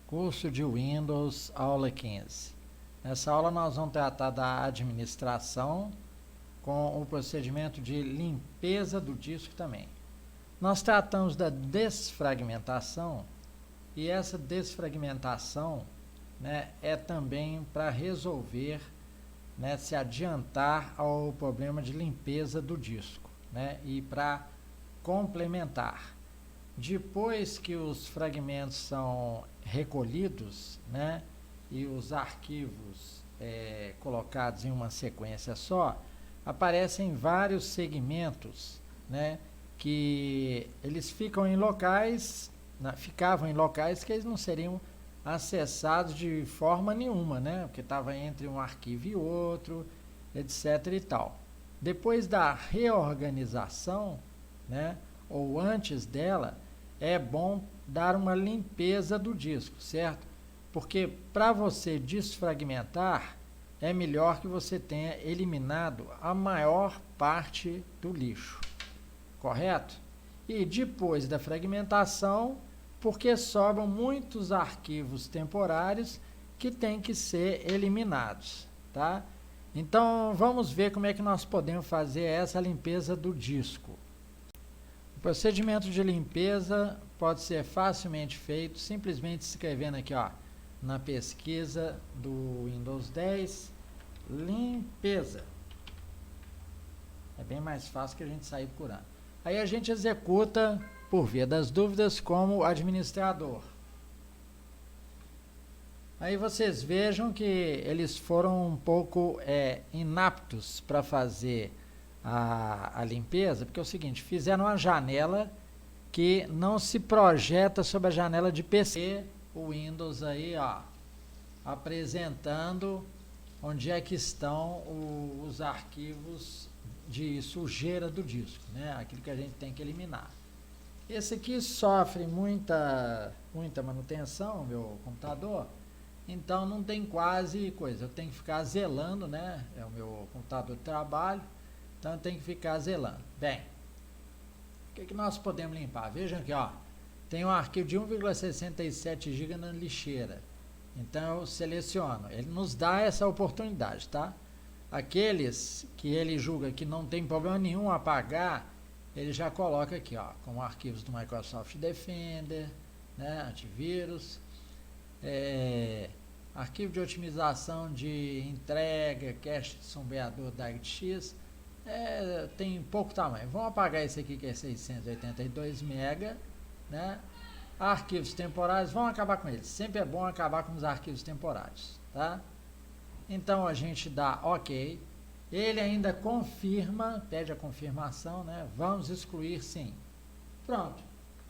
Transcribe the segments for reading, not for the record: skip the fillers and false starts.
Curso de Windows, aula 15. Nessa aula nós vamos tratar da administração com o procedimento de limpeza do disco também. Nós tratamos da desfragmentação e essa desfragmentação, é também para resolver, se adiantar ao problema de limpeza do disco, e para complementar. Depois que os fragmentos são recolhidos, e os arquivos colocados em uma sequência só, aparecem vários segmentos, que eles ficavam em locais que eles não seriam acessados de forma nenhuma, porque estava entre um arquivo e outro, etc. e tal. Depois da reorganização, ou antes dela, é bom dar uma limpeza do disco, certo? Porque para você desfragmentar, é melhor que você tenha eliminado a maior parte do lixo, correto? E depois da fragmentação, porque sobram muitos arquivos temporários que têm que ser eliminados, tá? Então, vamos ver como é que nós podemos fazer essa limpeza do disco. O procedimento de limpeza pode ser facilmente feito simplesmente escrevendo aqui, na pesquisa do Windows 10, limpeza. É bem mais fácil que a gente sair procurando. Aí a gente executa, por via das dúvidas, como administrador. Aí vocês vejam que eles foram um pouco inaptos para fazer a limpeza, porque é o seguinte, fizeram uma janela que não se projeta sobre a janela de PC, o Windows aí, apresentando onde é que estão os arquivos de sujeira do disco, aquilo que a gente tem que eliminar. Esse aqui sofre muita manutenção, meu computador, então não tem quase coisa, eu tenho que ficar zelando, é o meu computador de trabalho, então eu tenho que ficar zelando. Bem, o que nós podemos limpar? Vejam aqui, tem um arquivo de 1,67 GB na lixeira. Então eu seleciono. Ele nos dá essa oportunidade, tá? Aqueles que ele julga que não tem problema nenhum apagar, ele já coloca aqui, como arquivos do Microsoft Defender, antivírus, arquivo de otimização de entrega, cache de sombreador DirectX. Tem pouco tamanho. Vamos apagar esse aqui que é 682 MB, Arquivos temporários, vamos acabar com eles. Sempre é bom acabar com os arquivos temporários, tá? Então a gente dá OK. Ele ainda confirma, pede a confirmação, Vamos excluir sim. Pronto.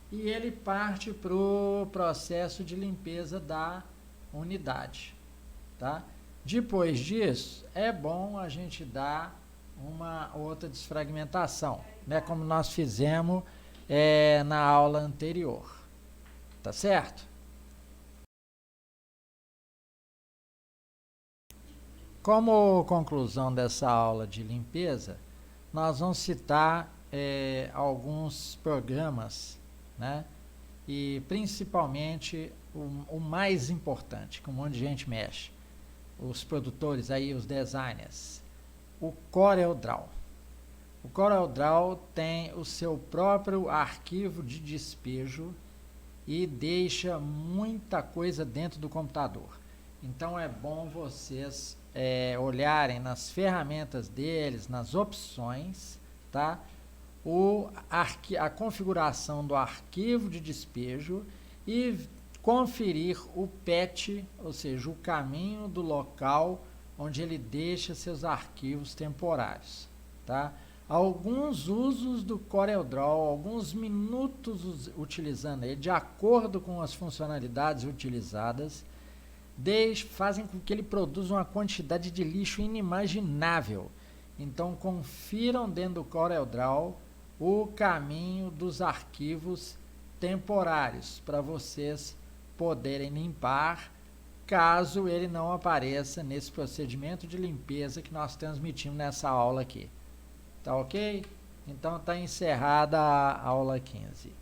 E ele parte para o processo de limpeza da unidade, tá? Depois disso, é bom a gente dar uma outra desfragmentação, como nós fizemos na aula anterior, tá certo? Como conclusão dessa aula de limpeza, nós vamos citar alguns programas, e principalmente o mais importante, que um monte de gente mexe, os produtores aí, os designers, o CorelDRAW. O CorelDRAW tem o seu próprio arquivo de despejo e deixa muita coisa dentro do computador. Então é bom vocês olharem nas ferramentas deles, nas opções, tá? A configuração do arquivo de despejo e conferir o path, ou seja, o caminho do local onde ele deixa seus arquivos temporários, tá? Alguns usos do CorelDRAW, alguns minutos utilizando ele, de acordo com as funcionalidades utilizadas, fazem com que ele produza uma quantidade de lixo inimaginável. Então, confiram dentro do CorelDRAW o caminho dos arquivos temporários, para vocês poderem limpar, caso ele não apareça nesse procedimento de limpeza que nós transmitimos nessa aula aqui. Tá ok? Então está encerrada a aula 15.